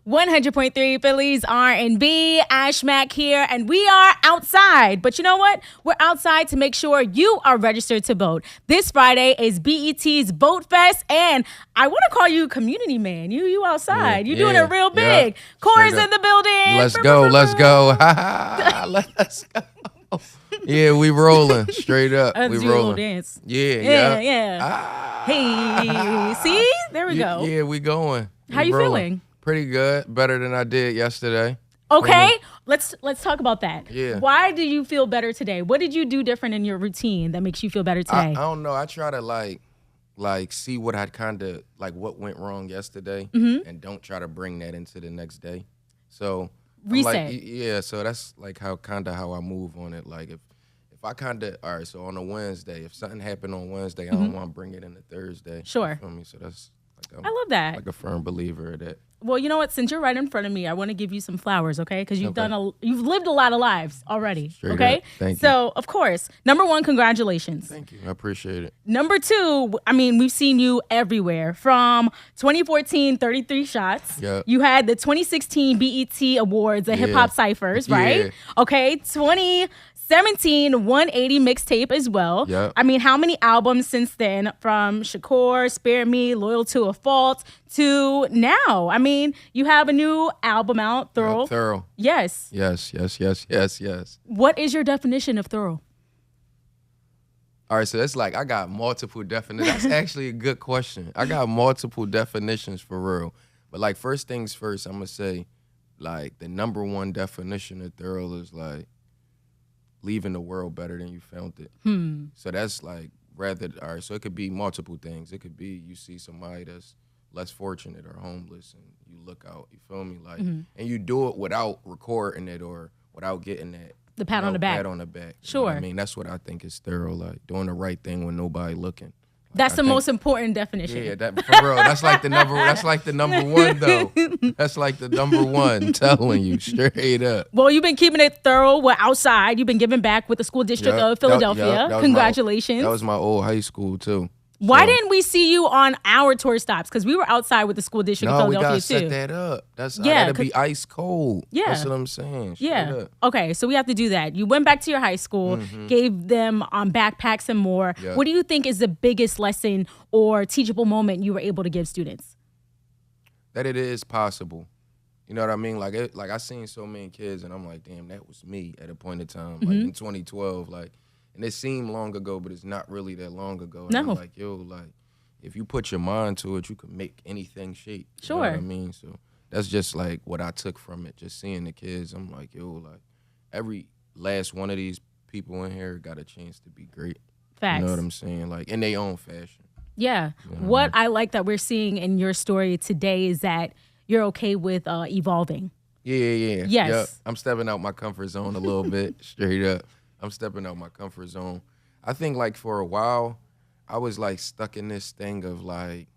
100.3 Phillies R&B, ASHMAC here, and we are outside. But you know what? We're outside to make sure you are registered to vote. This Friday is BET's Vote Fest, and I want to call you community man. You outside. You're doing it real big. Corey's in the building. Let's go. Let's go. Let's go. Yeah, we rolling straight up. Let's we do a rolling. little dance. Yeah. Hey, see? There we go. Yeah, we going. How you feeling? Pretty good. Better than I did yesterday. Okay, let's talk about that. Yeah. Why do you feel better today? What did you do different in your routine that makes you feel better today? I don't know. I try to like see what I kind of like what went wrong yesterday, and don't try to bring that into the next day. So reset. Yeah. So that's like how I move on it. Like if I all right. So on a Wednesday, if something happened on Wednesday, I don't want to bring it into Thursday. Sure. You feel me? So that's like I love that. Like a firm believer of that. Well, you know what? Since you're right in front of me, I want to give you some flowers, okay? Because you've you've lived a lot of lives already, Straight okay? up. Thank you. So, of course, number one, congratulations. Thank you. I appreciate it. Number two, I mean, we've seen you everywhere. From 2014, 33 Shots. Yep. You had the 2016 BET Awards, the Hip Hop Cyphers, right? Yeah. Okay, 2017 180 mixtape as well. Yep. I mean, how many albums since then? From Shakur, Spare Me, Loyal to a Fault, to now. I mean, you have a new album out, THURL. THURL. Yes. Yes. What is your definition of THURL? All right, so that's like I got multiple definitions. That's actually a good question. I got multiple definitions for real. But like first things first, I'm gonna say like the number one definition of THURL is like leaving the world better than you found it. So that's like all right, so it could be multiple things. It could be you see somebody that's less fortunate or homeless and you look out, you feel me? Like and you do it without recording it or without getting that The pat on the back. Pat on the back. Sure. You know what I mean, that's what I think is THURL, like doing the right thing when nobody looking. Like, That's the most important definition. Yeah, that for real. That's like the number one though. That's like the number one, telling you straight up. Well, you've been keeping it thorough. We're outside. You've been giving back with the school district of Philadelphia. That was Congratulations. that was my old high school too. Why didn't we see you on our tour stops? Because we were outside with the school district of Philadelphia we gotta too. set that up. That'd be ice cold. Yeah. That's what I'm saying. Straight up. Okay, so we have to do that. You went back to your high school, gave them backpacks and more. Yeah. What do you think is the biggest lesson or teachable moment you were able to give students? That it is possible. You know what I mean? Like I seen so many kids and I'm like, damn, that was me at a point in time. Like in 2012, like. And it seemed long ago, but it's not really that long ago. And I'm like, yo, like, if you put your mind to it, you can make anything shape. You know what I mean? So that's just, like, what I took from it, just seeing the kids. I'm like, yo, like, every last one of these people in here got a chance to be great. Facts. You know what I'm saying? Like, in their own fashion. Yeah. You know what I like that we're seeing in your story today is that you're okay with evolving. Yeah. Yes. Yep. I'm stepping out my comfort zone a little bit, straight up. I'm stepping out my comfort zone. I think like for a while, I was like stuck in this thing of like,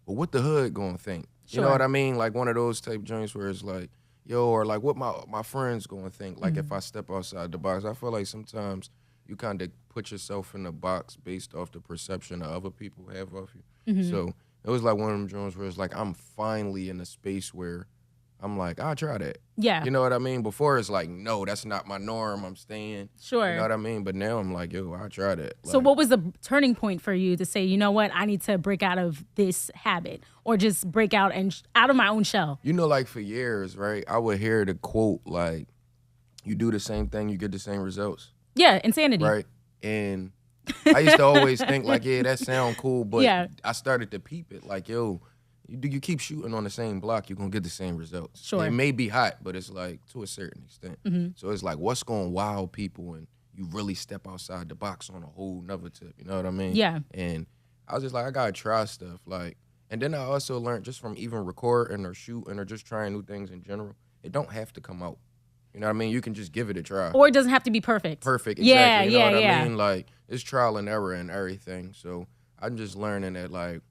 well, what the hood gonna think? Sure. You know what I mean? Like one of those type joints where it's like, yo, or like what my friends gonna think? Like if I step outside the box. I feel like sometimes you kind of put yourself in a box based off the perception that other people have of you. So it was like one of them joints where it's like I'm finally in a space where I'm like, I'll try that. Yeah. You know what I mean? Before it's like, no, that's not my norm. I'm staying. Sure. You know what I mean? But now I'm like, yo, I'll try that. So what was the turning point for you to say, you know what, I need to break out of this habit or just break out and out of my own shell? You know, like for years, right, I would hear the quote, like, you do the same thing, you get the same results. Yeah, insanity. Right? And I used to always think like, yeah, that sound cool. But I started to peep it like, yo, you keep shooting on the same block, you're going to get the same results. Sure. It may be hot, but it's like to a certain extent. So it's like, what's going to wow people and you really step outside the box on a whole nother tip, you know what I mean? Yeah. And I was just like, I got to try stuff. Like, and then I also learned just from even recording or shooting or just trying new things in general, it don't have to come out. You know what I mean? You can just give it a try. Or it doesn't have to be perfect. Perfect, exactly. You know what I mean? Like, it's trial and error and everything. So I'm just learning that, like,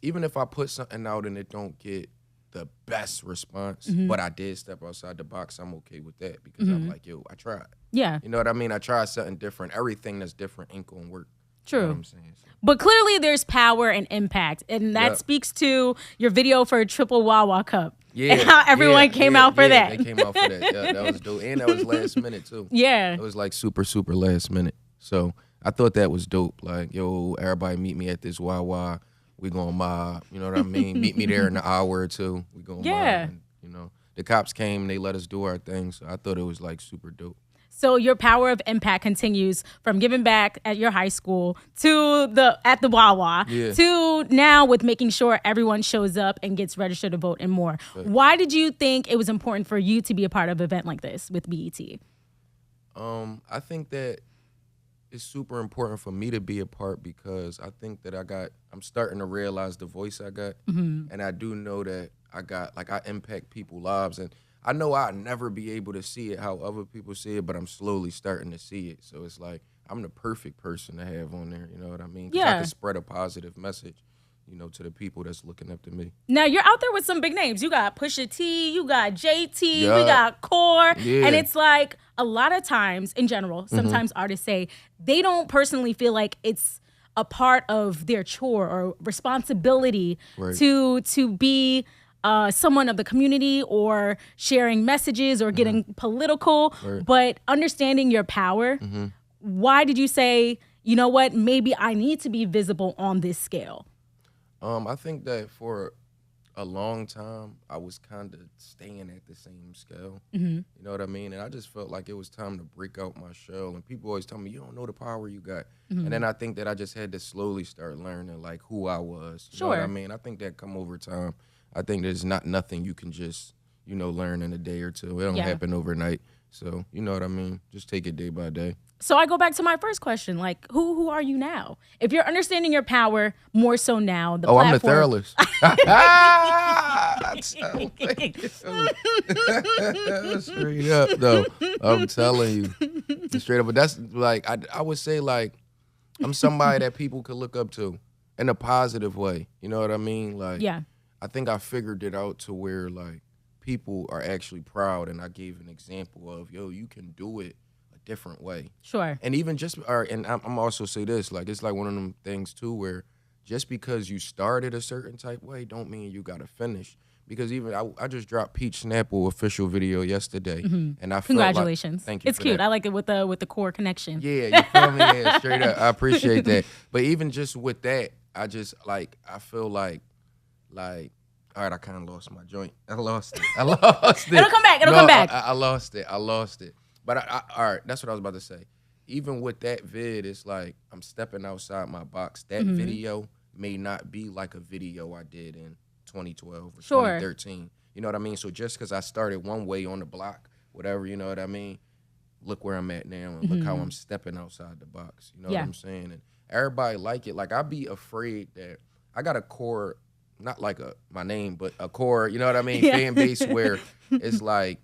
even if I put something out and it don't get the best response, but I did step outside the box, I'm okay with that because I'm like, yo, I tried. Yeah. You know what I mean? I tried something different. Everything that's different ain't gonna work. True. You know what I'm saying? So. But clearly there's power and impact, and that speaks to your video for Triple Wawa Cup. and how everyone came out for that. They came out for that. Yeah, that was dope. And that was last minute, too. Yeah. It was like super, super last minute. So I thought that was dope. Like, yo, everybody meet me at this Wawa. We gonna mob. You know what I mean? Meet me there in an hour or two. We gonna mob. And, you know, the cops came. They let us do our thing. So I thought it was like super dope. So your power of impact continues from giving back at your high school to at the Wawa to now with making sure everyone shows up and gets registered to vote and more. Right. Why did you think it was important for you to be a part of an event like this with BET? I think that it's super important for me to be a part because I think that I'm starting to realize the voice I got, and I do know that I impact people's lives, and I know I'll never be able to see it how other people see it, but I'm slowly starting to see it. So it's like I'm the perfect person to have on there. You know what I mean? 'Cause I can spread a positive message, you know, to the people that's looking up to me. Now you're out there with some big names. You got Pusha T, you got JT, we got Core, and it's like a lot of times in general, sometimes artists say they don't personally feel like it's a part of their chore or responsibility to be someone of the community or sharing messages or getting political, but understanding your power. Why did you say, you know what, maybe I need to be visible on this scale? I think that for a long time, I was kind of staying at the same scale. You know what I mean? And I just felt like it was time to break out my shell. And people always tell me, you don't know the power you got. And then I think that I just had to slowly start learning like who I was. You know what I mean? I think that come over time. I think there's not nothing you can just, you know, learn in a day or two. It don't happen overnight. So, you know what I mean? Just take it day by day. So I go back to my first question, like, who are you now? If you're understanding your power more so now, the platform... I'm the THURList. Straight up, though. I'm telling you. Straight up. But that's, like, I would say, like, I'm somebody that people could look up to in a positive way. You know what I mean? Like, I think I figured it out to where, like, people are actually proud, and I gave an example of, yo, you can do it different way. Sure. And even just, and I'm also say this, like, it's like one of them things too where just because you started a certain type way don't mean you got to finish. Because even I just dropped Peach Snapple official video yesterday, and I congratulations. Like, thank you. It's cute. That. I like it with the core connection. Yeah, you feel me? Yeah, straight up. I appreciate that. But even just with that, I just like I feel like all right, I kind of lost my joint. I lost it. It'll come back. It'll come back. I lost it. But all right, that's what I was about to say. Even with that vid, it's like I'm stepping outside my box. That video may not be like a video I did in 2012 or 2013. You know what I mean? So just because I started one way on the block, whatever, you know what I mean? Look where I'm at now and look how I'm stepping outside the box. You know what I'm saying? And everybody like it. Like, I'd be afraid that I got a core, not like my name, but a core, you know what I mean? Fan base where it's like,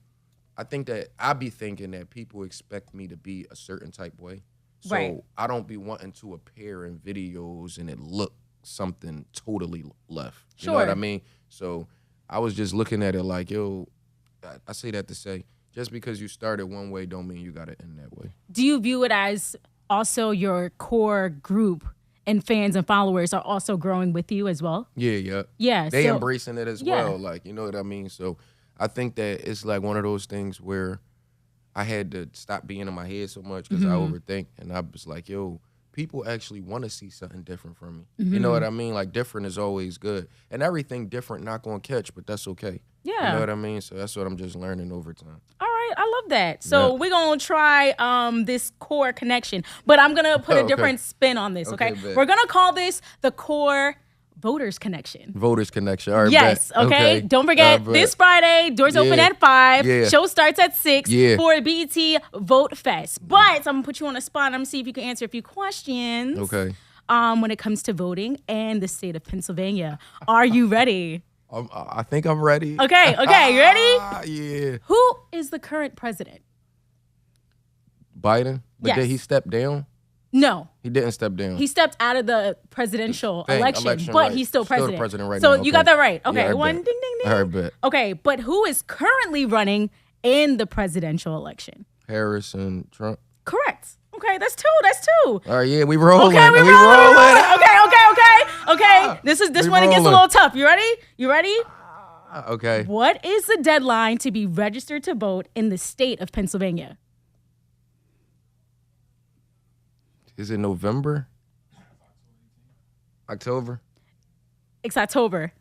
I think that I be thinking that people expect me to be a certain type way. So I don't be wanting to appear in videos and it look something totally left. You know what I mean? So I was just looking at it like, yo, I say that to say, just because you started one way don't mean you got to end that way. Do you view it as also your core group and fans and followers are also growing with you as well? Yeah. They embracing it as well. Like, you know what I mean? So I think that it's like one of those things where I had to stop being in my head so much because I overthink. And I was like, yo, people actually want to see something different from me. You know what I mean? Like, different is always good. And everything different not going to catch, but that's okay. Yeah. You know what I mean? So that's what I'm just learning over time. All right. I love that. So we're going to try this core connection. But I'm going to put a different spin on this, okay? We're going to call this the core Voters Connection. Voters Connection. All right. Yes. Okay. Don't forget this Friday. Doors open at 5. Show starts at 6 for BET Vote Fest. But I'm gonna put you on the spot. I'm gonna see if you can answer a few questions. Okay. When it comes to voting and the state of Pennsylvania, are you ready? I think I'm ready. Okay. You ready? Yeah. Who is the current president? Biden. But did he step down? No. He didn't step down. He stepped out of the presidential election, but he's still president. Still the president right now. So you got that right. Okay, one ding, ding, ding. All right, bet. Okay, but who is currently running in the presidential election? Harris and Trump. Correct. Okay, that's two. All right, yeah, we rolling. Okay, we rolling. Okay. This one gets a little tough. You ready? Okay. What is the deadline to be registered to vote in the state of Pennsylvania? Is it November? October? It's October.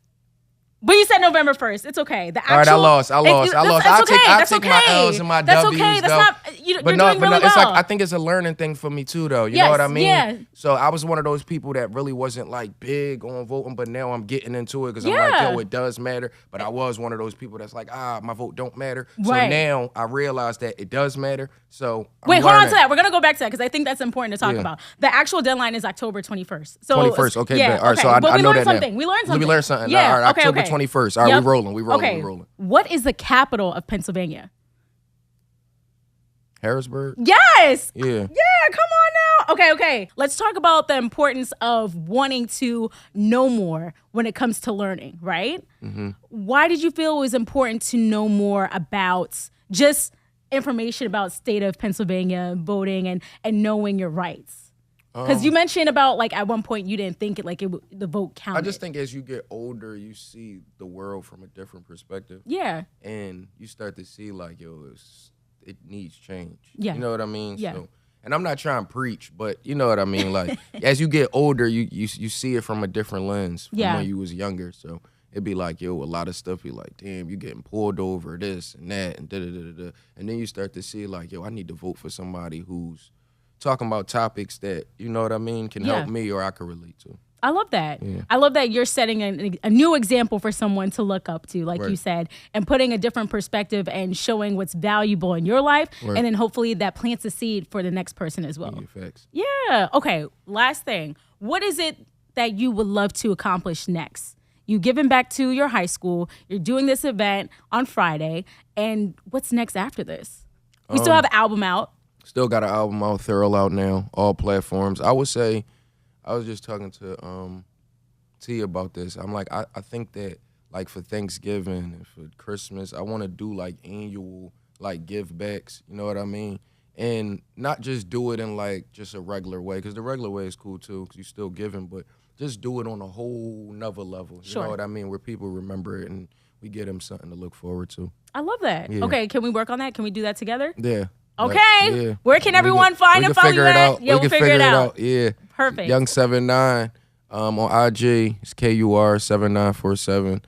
But you said November 1st. It's okay. The actual, All right, I lost. I'll take my L's and my That's W's. okay. That's though. not. You're doing really well. It's like I think it's a learning thing for me too, though. You know Yes, what I mean? yeah. So I was one of those people that really wasn't like big on voting, but now I'm getting into it because I'm Yeah. like, yo, it does matter. But I was one of those people that's like, my vote don't matter. Right. So now I realize that it does matter. So Wait, I'm hold on learning. to that. We're gonna go back to that because I think that's important to talk Yeah. about. The actual deadline is October 21st. So 21st. Okay, yeah, bet. All right, okay. so I But we know learned that now. something. We learned something. We learned something. Yeah. All right, Okay, October okay. 21st. All right, Yep. we rolling. We rolling. Okay. We rolling. What is the capital of Pennsylvania? Harrisburg. Yes. Yeah. Yeah, come on now. Okay. Let's talk about the importance of wanting to know more when it comes to learning, right? Mm-hmm. Why did you feel it was important to know more about just information about state of Pennsylvania voting and knowing your rights? Because you mentioned about like at one point you didn't think it like the vote counted. I just think as you get older, you see the world from a different perspective. Yeah. And you start to see like, yo, it needs change. Yeah. You know what I mean? Yeah. So, and I'm not trying to preach, but you know what I mean? Like, as you get older, you see it from a different lens from Yeah. when you was younger. So it'd be like, yo, a lot of stuff be like, damn, you getting pulled over, this and that, and da-da-da-da-da. And then you start to see like, yo, I need to vote for somebody who's talking about topics that, you know what I mean, can help me or I can relate to. I love that. Yeah. I love that you're setting a new example for someone to look up to, like you Right. said, and putting a different perspective and showing what's valuable in your life. Right. And then hopefully that plants a seed for the next person as well. Yeah, facts. Yeah. Okay. Last thing. What is it that you would love to accomplish next? You giving back to your high school. You're doing this event on Friday. And what's next after this? We still have an album out. Still got an album out, THURL out now, all platforms. I would say, I was just talking to T about this. I'm like, I think that like for Thanksgiving and for Christmas, I want to do like annual like give backs. You know what I mean? And not just do it in like just a regular way, because the regular way is cool too, because you're still giving, but just do it on a whole nother level. You Sure. know what I mean? Where people remember it and we get them something to look forward to. I love that. Yeah. Okay. Can we work on that? Can we do that together? Yeah. Okay. Yeah. Where can everyone find and follow you at? Yeah, we'll figure it out. Yeah. Perfect. Young79 on IG. It's KUR7947.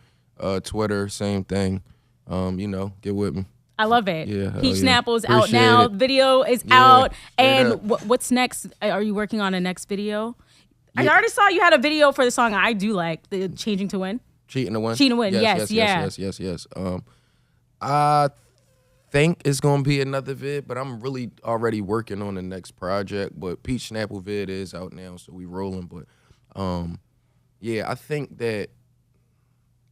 Twitter, same thing. You know, get with me. I love it. Yeah, hell Peach yeah. Snapple is out Appreciate now. it. Video is Yeah, out. straight And up. what's next? Are you working on a next video? I Yeah. already saw you had a video for the song I do like, the Changing to Win. Cheating to win. Cheating to win, yes, yeah. Yes. I think it's gonna be another vid, but I'm really already working on the next project. But Peach Snapple vid is out now, so we rolling. But yeah, I think that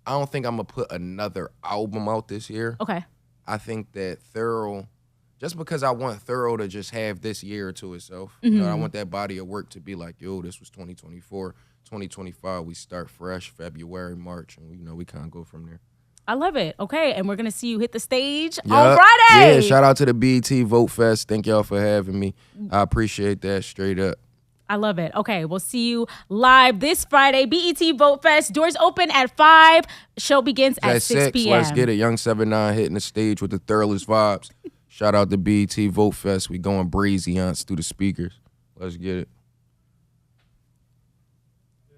I don't think I'm gonna put another album out this year. Okay. I think that THURL, just because I want THURL to just have this year to itself. Mm-hmm. You know, I want that body of work to be like, yo, this was 2024. 2025, we start fresh, February, March, and you know, we kind of go from there. I love it. Okay. And we're going to see you hit the stage on Yup. Friday. Yeah, shout out to the BET Vote Fest. Thank y'all for having me. I appreciate that, straight up. I love it. Okay. We'll see you live this Friday. BET Vote Fest. Doors open at 5. Show begins at 6 p.m. Let's get it. Young79 hitting the stage with the Thurlest vibes. Shout out to BET Vote Fest. We going breezy on through the speakers. Let's get it.